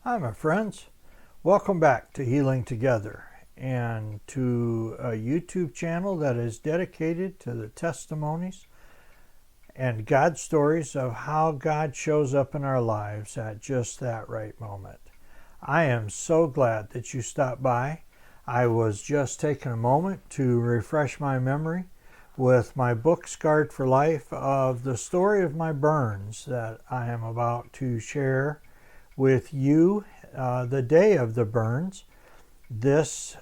Hi, my friends. Welcome back to Healing Together and to a YouTube channel that is dedicated to the testimonies and God stories of how God shows up in our lives at just that right moment. I am so glad that you stopped by. I was just taking a moment to refresh my memory with my book, Scarred for Life, of the story of my burns that I am about to share with you. The day of the burns. This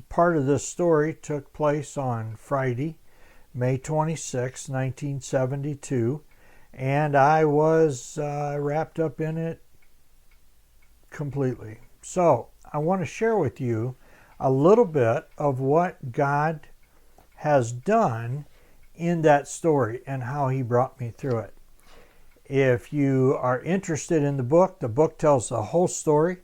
part of this story took place on Friday, May 26, 1972, and I was wrapped up in it completely. So I want to share with you a little bit of what God has done in that story and how He brought me through it. If you are interested in the book tells the whole story,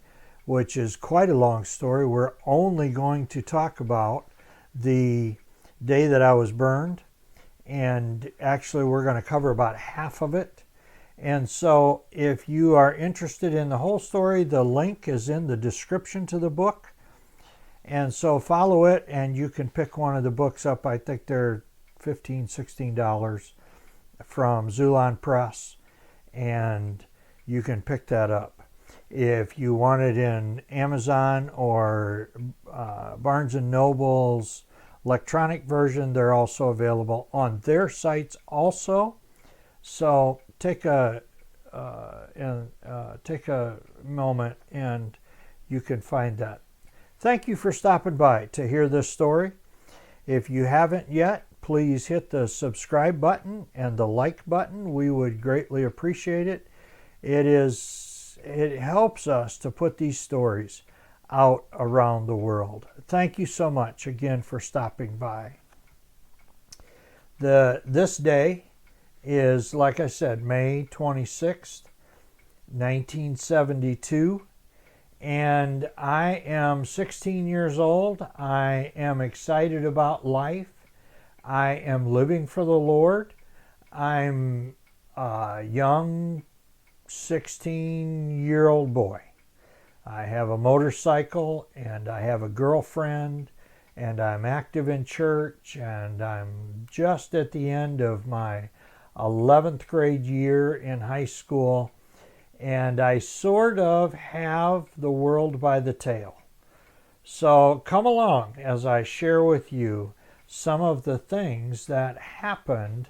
which is quite a long story. We're only going to talk about the day that I was burned, and actually we're going to cover about half of it. And so if you are interested in the whole story, the link is in the description to the book. And so follow it, and you can pick one of the books up. I think they're $15, $16 from Xulon Press, and you can pick that up. If you want it in Amazon or Barnes & Noble's electronic version, they're also available on their sites also. So take a moment and you can find that. Thank you for stopping by to hear this story. If you haven't yet, please hit the subscribe button and the like button. We would greatly appreciate it. It helps us to put these stories out around the world. Thank you so much again for stopping by. This day is, like I said, May 26th, 1972, and I am 16 years old. I am excited about life. I am living for the Lord. I'm a young 16-year-old boy. I have a motorcycle and I have a girlfriend and I'm active in church, and I'm just at the end of my 11th grade year in high school, and I sort of have the world by the tail. So come along as I share with you some of the things that happened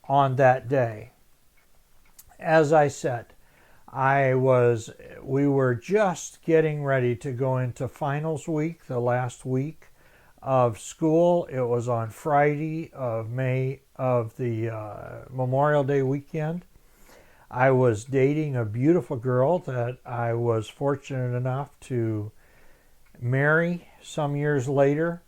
on that day. As I said, we were just getting ready to go into finals week, the last week of school. It was on Friday of May of the Memorial Day weekend. I was dating a beautiful girl that I was fortunate enough to marry some years later.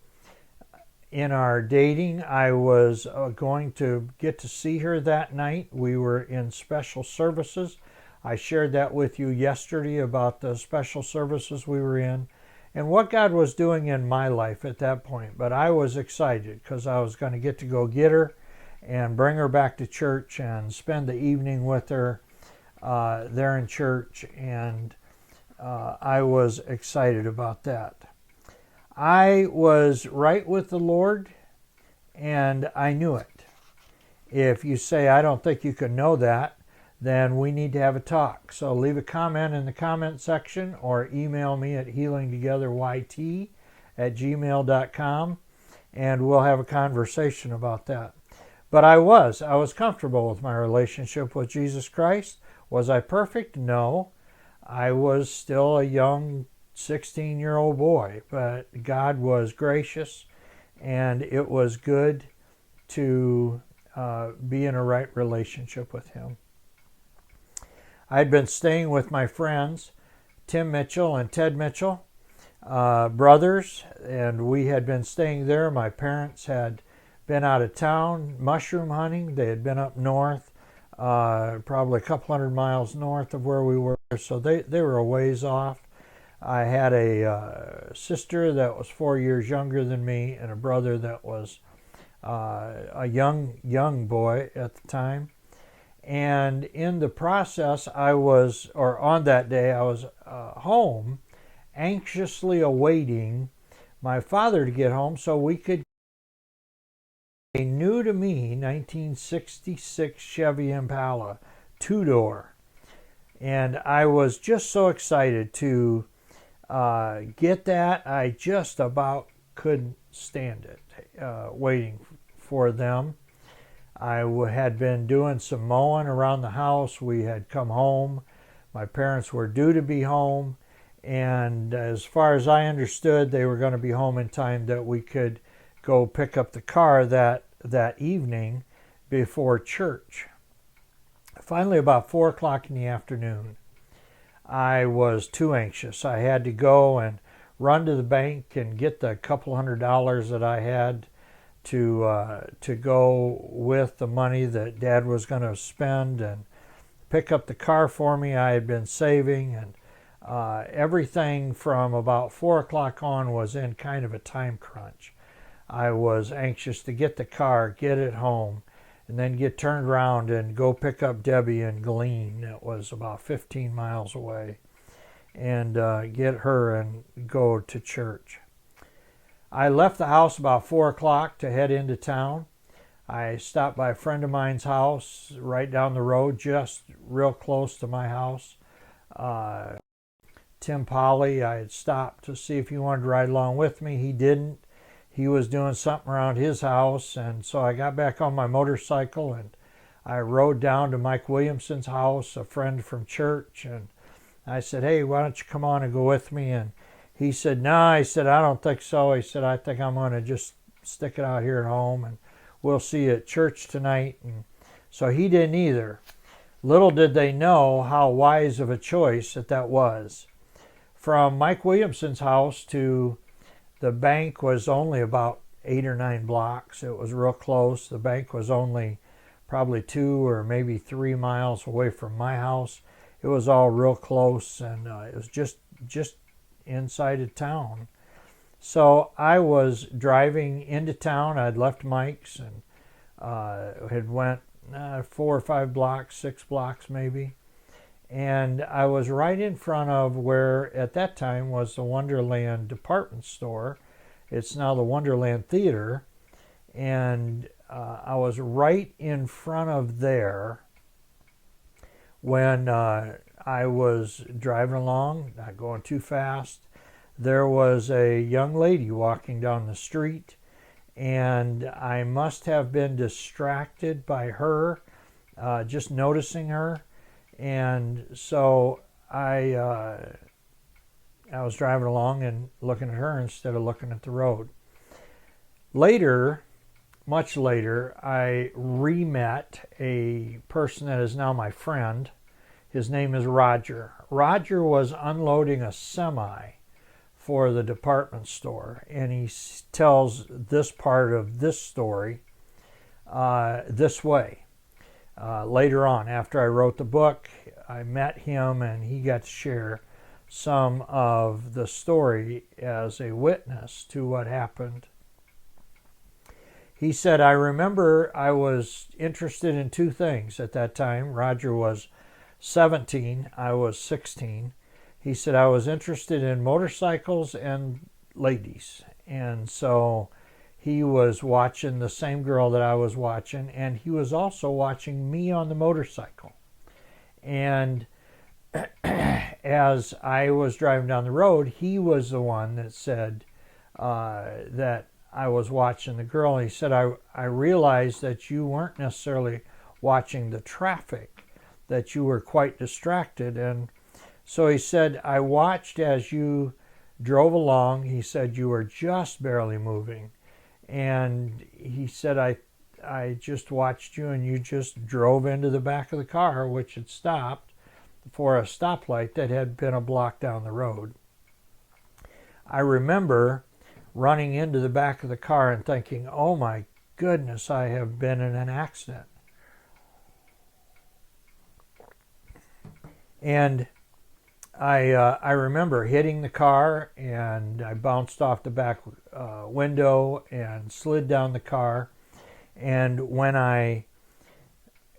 In our dating, I was going to get to see her that night. We were in special services. I shared that with you yesterday about the special services we were in and what God was doing in my life at that point. But I was excited because I was going to get her and bring her back to church and spend the evening with her there in church. And I was excited about that. I was right with the Lord, and I knew it. If you say, I don't think you can know that, then we need to have a talk. So leave a comment in the comment section or email me at healingtogetherYT@gmail.com, and we'll have a conversation about that. But I was comfortable with my relationship with Jesus Christ. Was I perfect? No. I was still a young 16-year-old boy, but God was gracious, and it was good to be in a right relationship with Him. I'd been staying with my friends, Tim Mitchell and Ted Mitchell, brothers, and we had been staying there. My parents had been out of town mushroom hunting. They had been up north, probably a couple hundred miles north of where we were, so they were a ways off. I had a sister that was 4 years younger than me and a brother that was a young boy at the time. And in the process, on that day, I was home, anxiously awaiting my father to get home so we could a new to me 1966 Chevy Impala 2-door. And I was just so excited to get that. I just about couldn't stand it waiting for them. I had been doing some mowing around the house. We had come home. My parents were due to be home. And as far as I understood, they were going to be home in time that we could go pick up the car that evening before church. Finally, about 4 o'clock in the afternoon, I was too anxious. I had to go and run to the bank and get the couple $100 that I had to go with the money that Dad was going to spend and pick up the car for me. I had been saving, and everything from about 4 o'clock on was in kind of a time crunch. I was anxious to get the car, get it home, and then get turned around and go pick up Debbie in Glean. It was about 15 miles away, and get her and go to church. I left the house about 4 o'clock to head into town. I stopped by a friend of mine's house right down the road, just real close to my house. Tim Polly, I had stopped to see if he wanted to ride along with me. He didn't. He was doing something around his house, and so I got back on my motorcycle and I rode down to Mike Williamson's house, a friend from church, and I said, "Hey, why don't you come on and go with me?" And he said, "No," he said, "I don't think so." He said, "I think I'm going to just stick it out here at home, and we'll see you at church tonight." And so he didn't either. Little did they know how wise of a choice that was. From Mike Williamson's house to the bank was only about 8 or 9 blocks. It was real close. The bank was only probably 2 or maybe 3 miles away from my house. It was all real close, and it was just inside of town. So I was driving into town. I'd left Mike's and had went 4 or 5 blocks, 6 blocks maybe. And I was right in front of where at that time was the Wonderland department store. It's now the Wonderland Theater. And I was right in front of there when I was driving along, not going too fast. There was a young lady walking down the street, and I must have been distracted by her, just noticing her. And so I was driving along and looking at her instead of looking at the road. Later, much later, I re-met a person that is now my friend. His name is Roger. Roger was unloading a semi for the department store, and he tells this part of this story this way. Later on, after I wrote the book, I met him and he got to share some of the story as a witness to what happened. He said, "I remember I was interested in 2 things at that time." Roger was 17, I was 16. He said, "I was interested in motorcycles and ladies." And so he was watching the same girl that I was watching, and he was also watching me on the motorcycle. And as I was driving down the road, he was the one that said that I was watching the girl. And he said, I realized that you weren't necessarily watching the traffic, that you were quite distracted. And so he said, "I watched as you drove along." He said, "You were just barely moving." And he said, I just watched you, and you just drove into the back of the car, which had stopped for a stoplight that had been a block down the road. I remember running into the back of the car and thinking, "Oh my goodness, I have been in an accident." And I remember hitting the car, and I bounced off the back window and slid down the car. And when I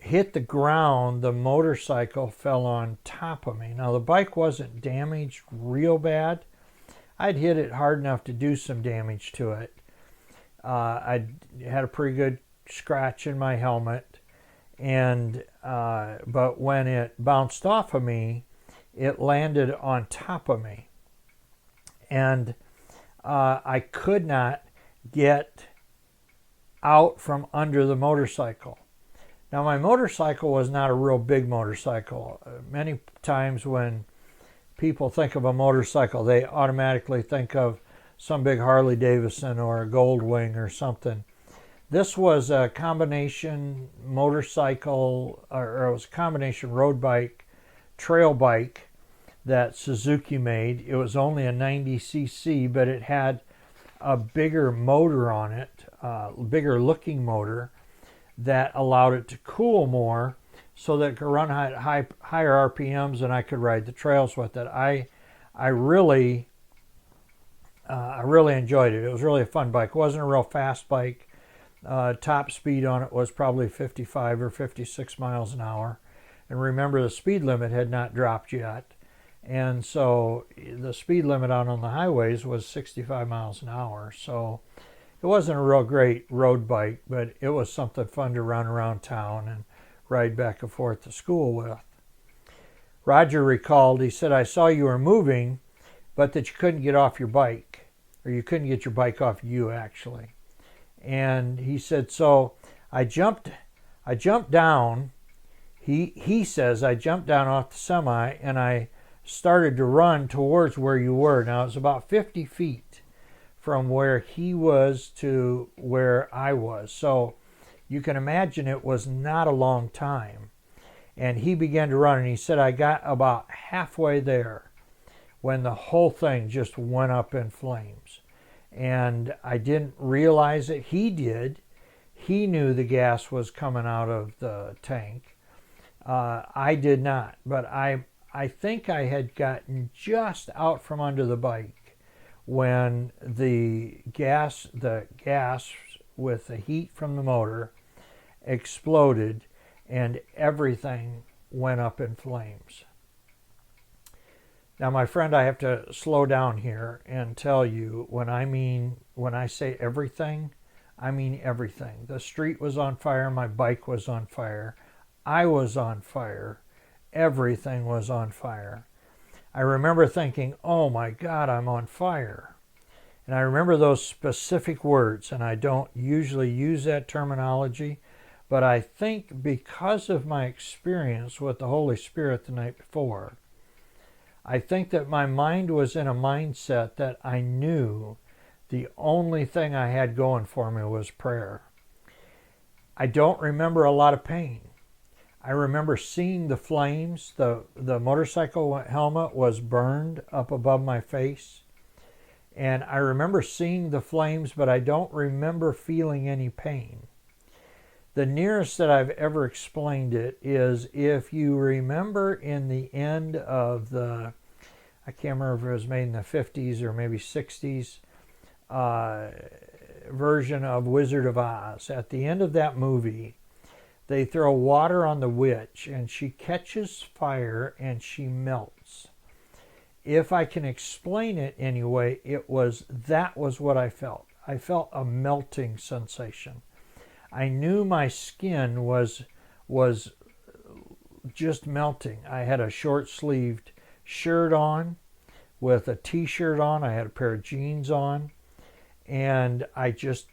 hit the ground, the motorcycle fell on top of me. Now, the bike wasn't damaged real bad. I'd hit it hard enough to do some damage to it. I had a pretty good scratch in my helmet, and but when it bounced off of me, it landed on top of me, and I could not get out from under the motorcycle. Now, my motorcycle was not a real big motorcycle. Many times when people think of a motorcycle, they automatically think of some big Harley Davidson or a Goldwing or something. This was a combination motorcycle, or it was a combination road bike, trail bike that Suzuki made. It was only a 90cc, but it had a bigger motor on it, bigger looking motor that allowed it to cool more so that it could run at higher RPMs and I could ride the trails with it. I really enjoyed it. It was really a fun bike. It wasn't a real fast bike. Top speed on it was probably 55 or 56 miles an hour. And remember, the speed limit had not dropped yet. And so the speed limit out on the highways was 65 miles an hour. So it wasn't a real great road bike, but it was something fun to run around town and ride back and forth to school with. Roger recalled, he said, I saw you were moving, but that you couldn't get off your bike, or you couldn't get your bike off you, actually. And he said, so I jumped down. He says, I jumped down off the semi and I started to run towards where you were. Now, it's about 50 feet from where he was to where I was. So you can imagine it was not a long time. And he began to run, and he said, I got about halfway there when the whole thing just went up in flames. And I didn't realize it. He did. He knew the gas was coming out of the tank. I did not, but I think I had gotten just out from under the bike when the gas with the heat from the motor exploded and everything went up in flames. Now, my friend, I have to slow down here and tell you, when I say everything, I mean everything. The street was on fire, my bike was on fire, I was on fire, everything was on fire. I remember thinking, oh my God, I'm on fire. And I remember those specific words, and I don't usually use that terminology, but I think because of my experience with the Holy Spirit the night before, I think that my mind was in a mindset that I knew the only thing I had going for me was prayer. I don't remember a lot of pain. I remember seeing the flames. The motorcycle helmet was burned up above my face. And I remember seeing the flames, but I don't remember feeling any pain. The nearest that I've ever explained it is, if you remember in the end of I can't remember if it was made in the 50s or maybe 60s, version of Wizard of Oz. At the end of that movie, they throw water on the witch and she catches fire and she melts. If I can explain it anyway, that was what I felt. I felt a melting sensation. I knew my skin was just melting. I had a short-sleeved shirt on with a t-shirt on. I had a pair of jeans on, and I just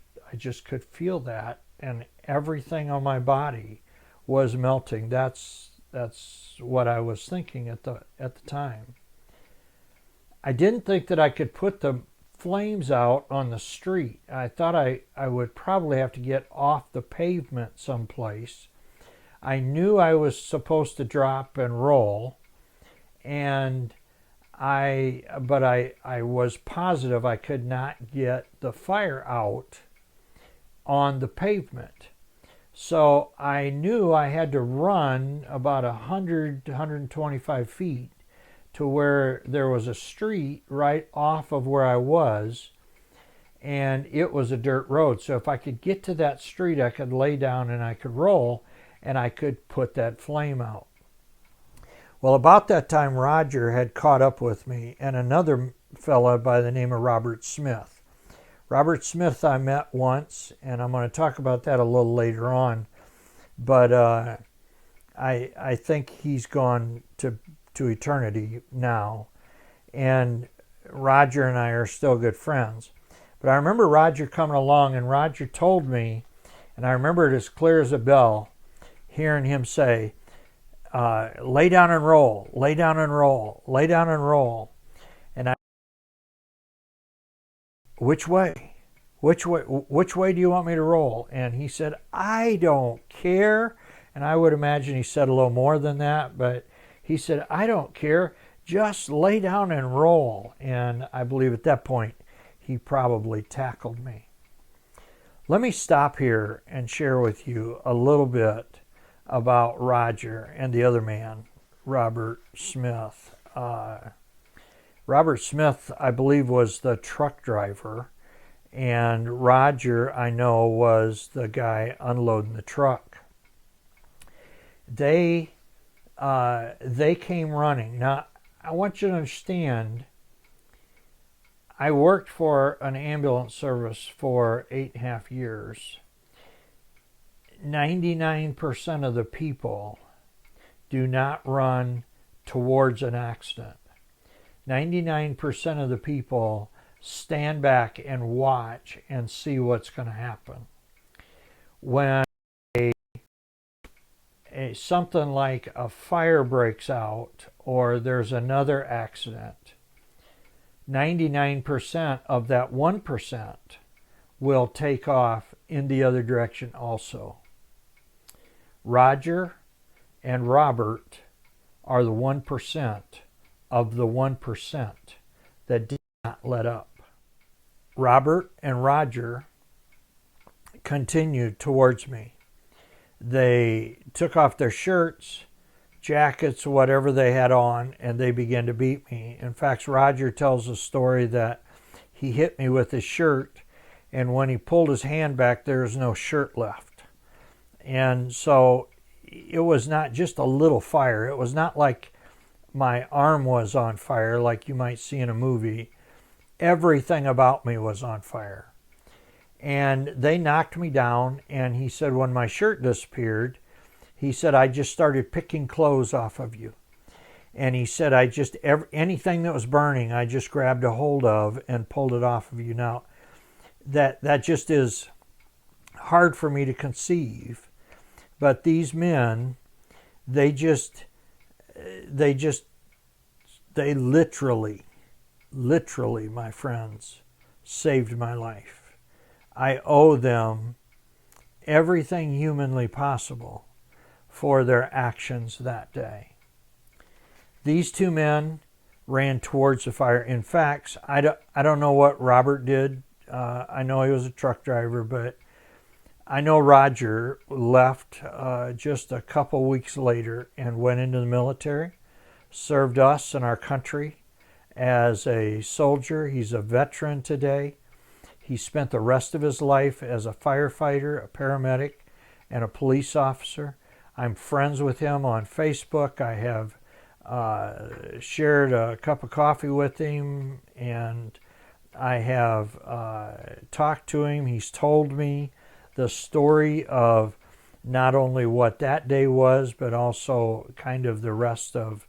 could feel that, and everything on my body was melting. That's what I was thinking at the time. I didn't think that I could put the flames out on the street. I thought I would probably have to get off the pavement someplace. I knew I was supposed to drop and roll, but I was positive I could not get the fire out on the pavement. So I knew I had to run about 100 to 125 feet to where there was a street right off of where I was, and it was a dirt road. So if I could get to that street, I could lay down and I could roll, and I could put that flame out. Well, about that time, Roger had caught up with me and another fella by the name of Robert Smith. Robert Smith I met once, and I'm going to talk about that a little later on. But I think he's gone to eternity now. And Roger and I are still good friends. But I remember Roger coming along, and Roger told me, and I remember it as clear as a bell, hearing him say, lay down and roll, lay down and roll, lay down and roll. And I, which way? Which way do you want me to roll? And he said, I don't care. And I would imagine he said a little more than that, but he said, I don't care. Just lay down and roll. And I believe at that point, he probably tackled me. Let me stop here and share with you a little bit about Roger and the other man, Robert Smith. Robert Smith, I believe, was the truck driver, and Roger, I know, was the guy unloading the truck. They came running. Now, I want you to understand, I worked for an ambulance service for 8.5 years. 99% of the people do not run towards an accident. 99% of the people stand back and watch and see what's going to happen. When something like a fire breaks out or there's another accident, 99% of that 1% will take off in the other direction also. Roger and Robert are the 1% of the 1% that did not let up. Robert and Roger continued towards me. They took off their shirts, jackets, whatever they had on, and they began to beat me. In fact, Roger tells a story that he hit me with his shirt, and when he pulled his hand back, there was no shirt left. And so it was not just a little fire. It was not like my arm was on fire like you might see in a movie. Everything about me was on fire. And they knocked me down, and he said when my shirt disappeared, he said, I just started picking clothes off of you. And he said, anything that was burning, I just grabbed a hold of and pulled it off of you. Now, that just is hard for me to conceive. But these men, they literally, my friends, saved my life. I owe them everything humanly possible for their actions that day. These two men ran towards the fire. In fact, I don't know what Robert did. I know he was a truck driver, but I know Roger left just a couple weeks later and went into the military, served us and our country as a soldier. He's a veteran today. He spent the rest of his life as a firefighter, a paramedic, and a police officer. I'm friends with him on Facebook. I have shared a cup of coffee with him, and I have talked to him. He's told me the story of not only what that day was, but also kind of the rest of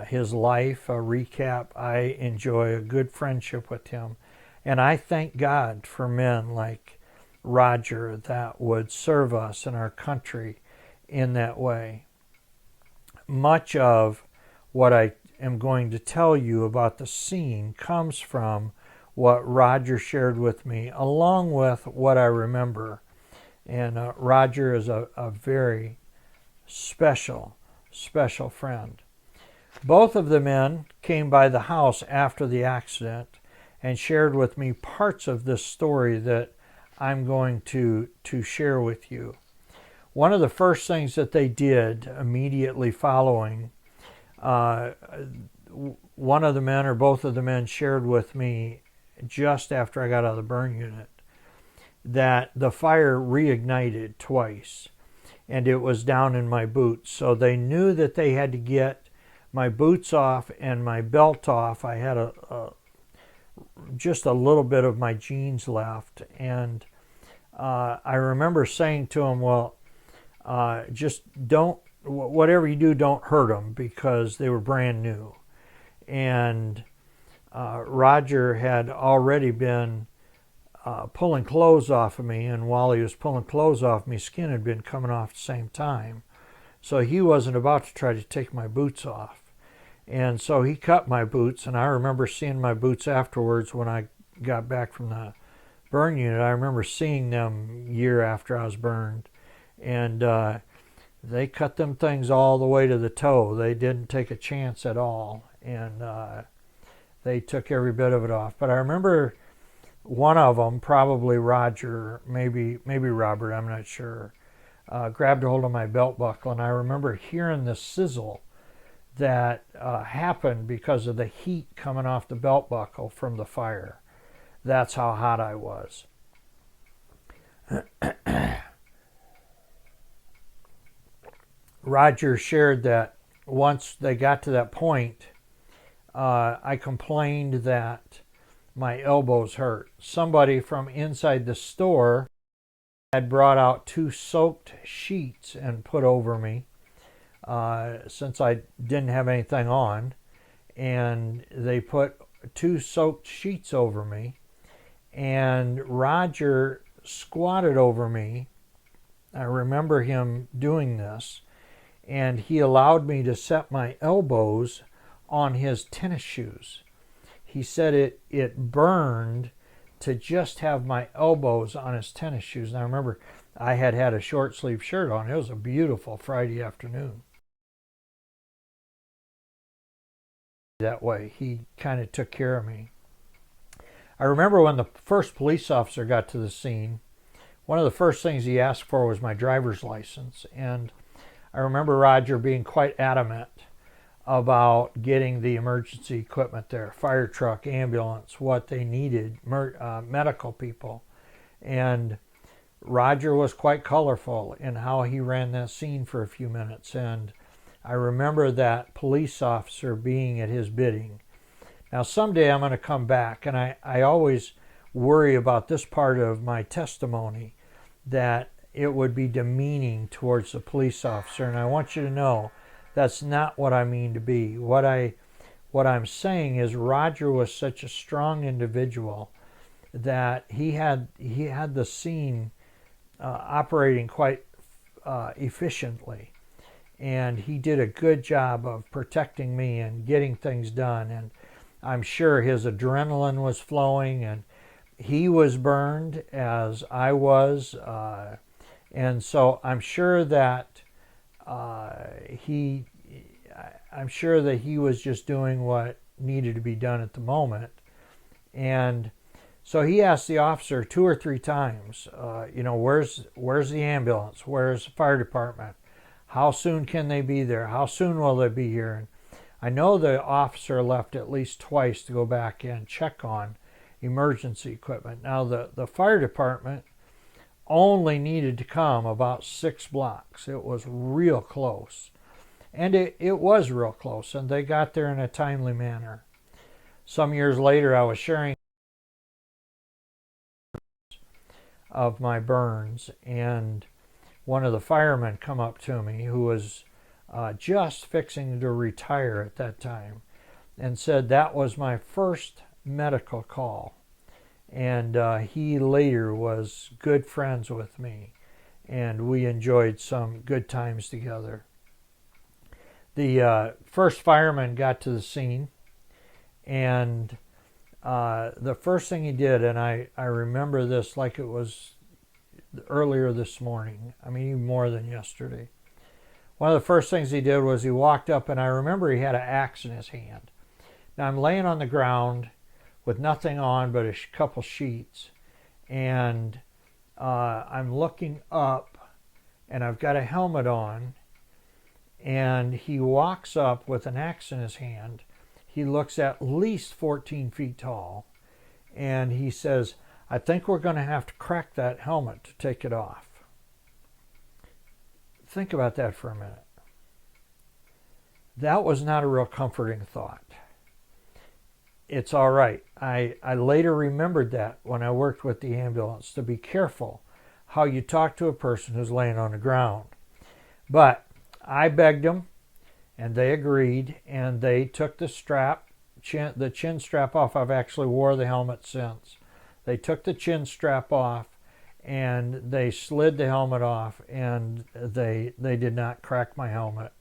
his life, a recap. I enjoy a good friendship with him. And I thank God for men like Roger that would serve us and our country in that way. Much of what I am going to tell you about the scene comes from what Roger shared with me, along with what I remember. And Roger is a very special friend. Both of the men came by the house after the accident and shared with me parts of this story that I'm going to share with you. One of the first things that they did immediately following, one of the men or both of the men shared with me just after I got out of the burn unit that the fire reignited twice. and it was down in my boots. So they knew that they had to get my boots off and my belt off. I had just a little bit of my jeans left, and I remember saying to them, well, just don't, whatever you do, don't hurt them, because they were brand new. And Roger had already been pulling clothes off of me, and while he was pulling clothes off me, skin had been coming off at the same time. So he wasn't about to try to take my boots off. And so he cut my boots, and I remember seeing my boots afterwards when I got back from the burn unit. I remember seeing them year after I was burned. And they cut them things all the way to the toe. They didn't take a chance at all. And they took every bit of it off. But I remember one of them, probably Roger, maybe Robert, I'm not sure, grabbed a hold of my belt buckle, and I remember hearing the sizzle that happened because of the heat coming off the belt buckle from the fire. That's how hot I was. Roger shared that once they got to that point, I complained that my elbows hurt. Somebody from inside the store had brought out 2 soaked sheets and put over me, since I didn't have anything on, and they put 2 soaked sheets over me, and Roger squatted over me. I remember him doing this, and he allowed me to set my elbows on his tennis shoes. He said it burned to just have my elbows on his tennis shoes. And I remember I had a short sleeve shirt on. It was a beautiful Friday afternoon. That way, he kind of took care of me. I remember when the first police officer got to the scene, one of the first things he asked for was my driver's license. And I remember Roger being quite adamant about getting the emergency equipment there, fire truck, ambulance, what they needed, medical people. And Roger was quite colorful in how he ran that scene for a few minutes. And I remember that police officer being at his bidding. Now someday I'm going to come back, and I always worry about this part of my testimony, that it would be demeaning towards the police officer. And I want you to know that's not what I mean to be. What I'm saying is Roger was such a strong individual that he had the scene operating quite efficiently, and he did a good job of protecting me and getting things done. And I'm sure his adrenaline was flowing, and he was burned as I was, and so I'm sure that I'm sure that he was just doing what needed to be done at the moment. And so he asked the officer 2 or 3 times, where's the ambulance? Where's the fire department? How soon can they be there? How soon will they be here? And I know the officer left at least twice to go back and check on emergency equipment. Now the fire department only needed to come about 6 blocks. It was real close. And it was real close, and they got there in a timely manner. Some years later, I was sharing of my burns, and one of the firemen come up to me, who was just fixing to retire at that time, and said that was my first medical call. And he later was good friends with me, and we enjoyed some good times together. The first fireman got to the scene, and the first thing he did, and I remember this like it was earlier this morning, I mean even more than yesterday. One of the first things he did was he walked up, and I remember he had an axe in his hand. Now I'm laying on the ground with nothing on but a couple sheets, and I'm looking up, and I've got a helmet on, and he walks up with an axe in his hand. He looks at least 14 feet tall, and he says, I think we're going to have to crack that helmet to take it off. Think about that for a minute. That was not a real comforting thought. It's all right. I later remembered that when I worked with the ambulance, to be careful how you talk to a person who's laying on the ground. But I begged them, and they agreed, and they took the chin strap off. I've actually wore the helmet since. They took the chin strap off, and they slid the helmet off, and they did not crack my helmet,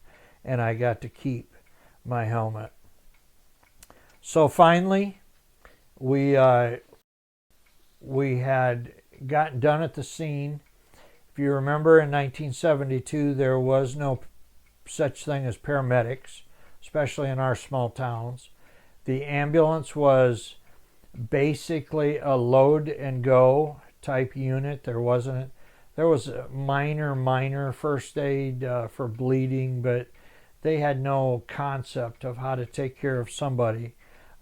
and I got to keep my helmet. So finally, we had gotten done at the scene. If you remember, in 1972, there was no such thing as paramedics, especially in our small towns. The ambulance was basically a load and go type unit. There was a minor first aid for bleeding, but they had no concept of how to take care of somebody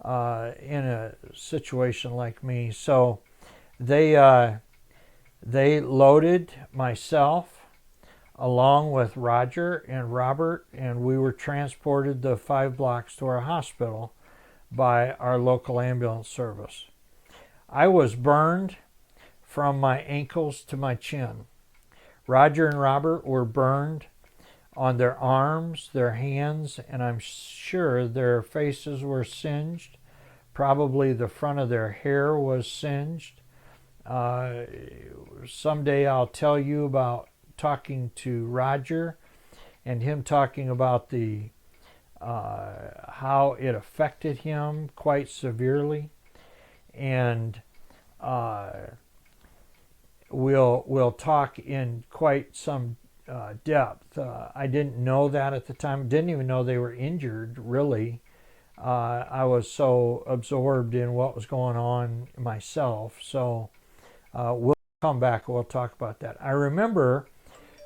in a situation like me. So they loaded myself along with Roger and Robert, and we were transported the 5 blocks to our hospital by our local ambulance service. I was burned from my ankles to my chin. Roger and Robert were burned on their arms, their hands, and I'm sure their faces were singed. Probably the front of their hair was singed. Someday I'll tell you about talking to Roger and him talking about the how it affected him quite severely, and we'll talk in quite some depth. I didn't know that at the time. Didn't even know they were injured, really. I was so absorbed in what was going on myself. So we'll come back and we'll talk about that. I remember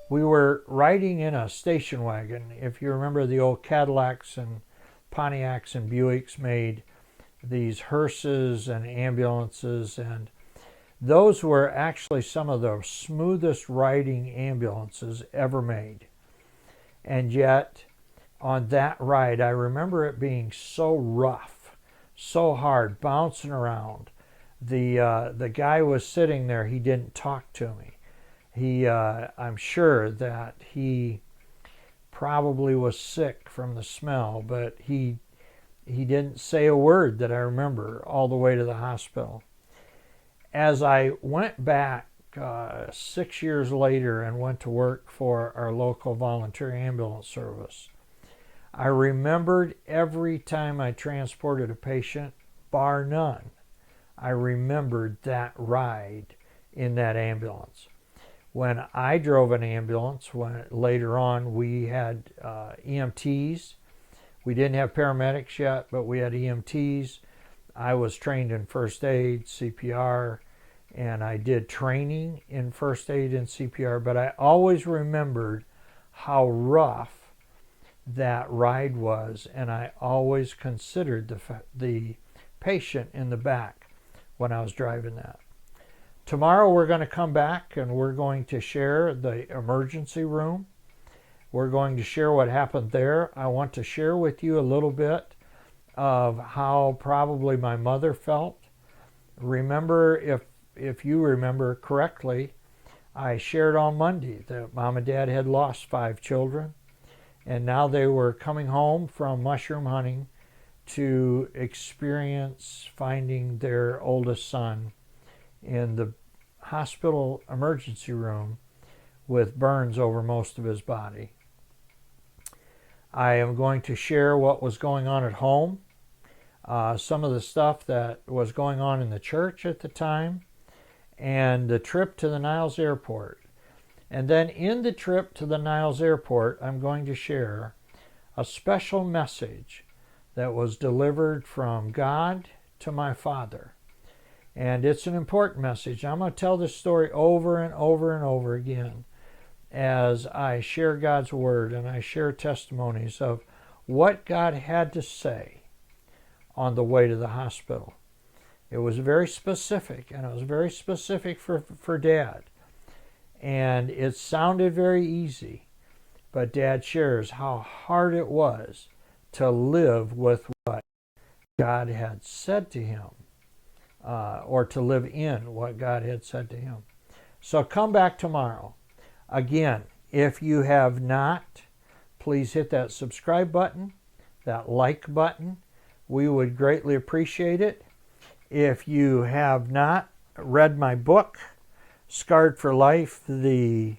we were riding in a station wagon. If you remember, the old Cadillacs and Pontiacs and Buicks made these hearses and ambulances, and those were actually some of the smoothest riding ambulances ever made. And yet, on that ride, I remember it being so rough, so hard, bouncing around. The guy was sitting there. He didn't talk to me. I'm sure that he probably was sick from the smell, but he didn't say a word that I remember all the way to the hospital. As I went back 6 years later and went to work for our local volunteer ambulance service, I remembered every time I transported a patient, bar none, I remembered that ride in that ambulance. When I drove an ambulance, later on we had EMTs. We didn't have paramedics yet, but we had EMTs. I was trained in first aid, CPR, and I did training in first aid and CPR, but I always remembered how rough that ride was, and I always considered the patient in the back when I was driving that. Tomorrow we're going to come back and we're going to share the emergency room. We're going to share what happened there. I want to share with you a little bit of how probably my mother felt. Remember, if you remember correctly, I shared on Monday that Mom and Dad had lost 5 children, and now they were coming home from mushroom hunting to experience finding their oldest son in the hospital emergency room with burns over most of his body. I am going to share what was going on at home, some of the stuff that was going on in the church at the time, and the trip to the Niles Airport. And then in the trip to the Niles Airport, I'm going to share a special message that was delivered from God to my father. And it's an important message. I'm going to tell this story over and over and over again as I share God's word and I share testimonies of what God had to say on the way to the hospital. It was very specific, and it was very specific for Dad. And it sounded very easy, but Dad shares how hard it was to live with what God had said to him, or to live in what God had said to him. So come back tomorrow. Again, if you have not, please hit that subscribe button, that like button. We would greatly appreciate it. If you have not read my book, Scarred for Life, the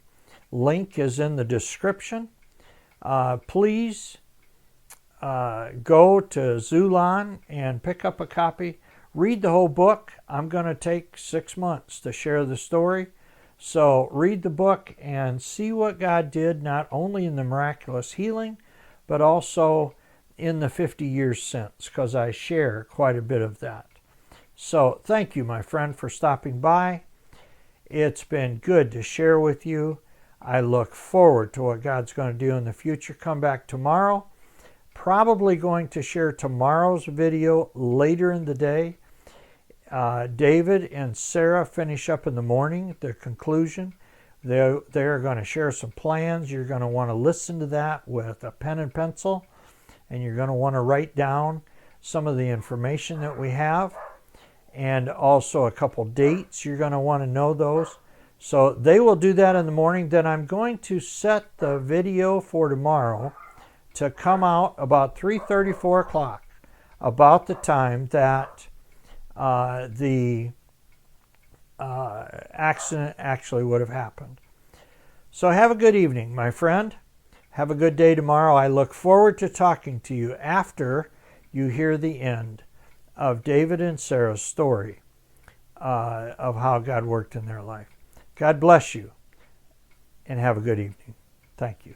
link is in the description. Please go to Xulon and pick up a copy. Read the whole book. I'm going to take 6 months to share the story. So read the book and see what God did, not only in the miraculous healing, but also in the 50 years since, because I share quite a bit of that. So thank you, my friend, for stopping by. It's been good to share with you. I look forward to what God's going to do in the future. Come back tomorrow. Probably going to share tomorrow's video later in the day. David and Sarah finish up in the morning, the conclusion. They're going to share some plans. You're going to want to listen to that with a pen and pencil, and you're going to want to write down some of the information that we have, and also a couple dates. You're going to want to know those. So they will do that in the morning. Then I'm going to set the video for tomorrow to come out about 3:30, 4 o'clock, about the time that the accident actually would have happened. So have a good evening, my friend. Have a good day tomorrow. I look forward to talking to you after you hear the end of David and Sarah's story of how God worked in their life. God bless you, and have a good evening. Thank you.